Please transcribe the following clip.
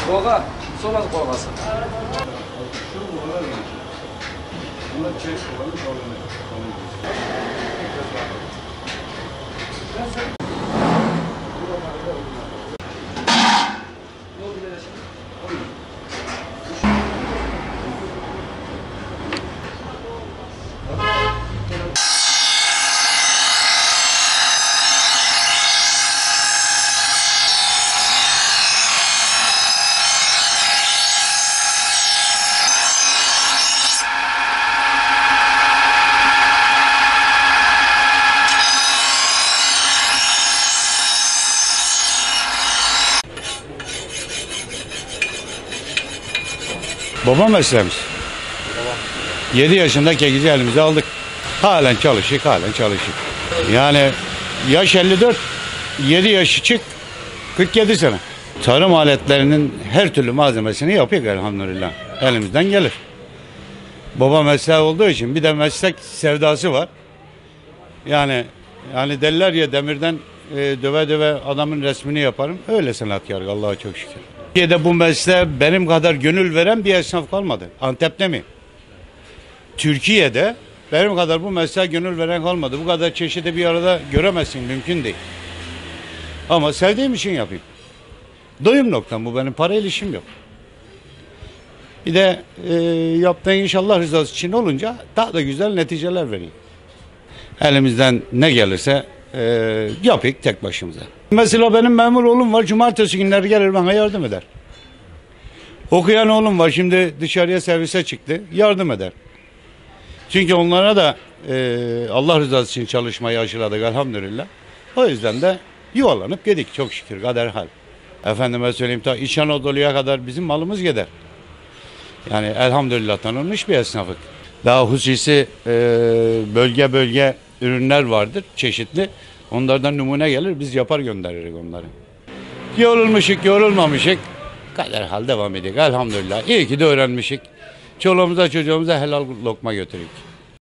Koga, sola kovası. Baba mesleğimiz. 7 yaşında kekici elimize aldık. Halen çalışık, halen çalışık. Yani yaş 54, 7 yaşı çık, 47 sene. Tarım aletlerinin her türlü malzemesini yapıyor elhamdülillah. Elimizden gelir. Baba mesleği olduğu için bir de meslek sevdası var. Yani derler ya demirden döve döve adamın resmini yaparım. Öyle sanatkar Allah'a çok şükür. Türkiye'de bu mesleğe benim kadar gönül veren bir esnaf kalmadı. Antep'te mi? Türkiye'de benim kadar bu mesleğe gönül veren kalmadı. Bu kadar çeşidi bir arada göremezsin. Mümkün değil. Ama sevdiğim için yapayım. Doyum noktam bu benim. Parayla işim yok. Bir de yaptığın inşallah rızası için olunca daha da güzel neticeler vereyim. Elimizden ne gelirse yapayım tek başımıza. Mesela benim memur oğlum var. Cumartesi günleri gelir bana yardım eder. Okuyan oğlum var. Şimdi dışarıya servise çıktı. Yardım eder. Çünkü onlara da Allah rızası için çalışmayı aşıladık elhamdülillah. O yüzden de yuvarlanıp gidik çok şükür kader hal. Efendime söyleyeyim ta İç Anadolu'ya kadar bizim malımız gider. Yani elhamdülillah tanınmış bir esnafık. Daha hususi bölge bölge ürünler vardır çeşitli. Onlardan numune gelir biz yapar göndeririz onları. Yorulmuşuk yorulmamışık kader hal devam ediyor elhamdülillah. İyi ki de öğrenmişik. Çoluğumuza çocuğumuza helal lokma götürük.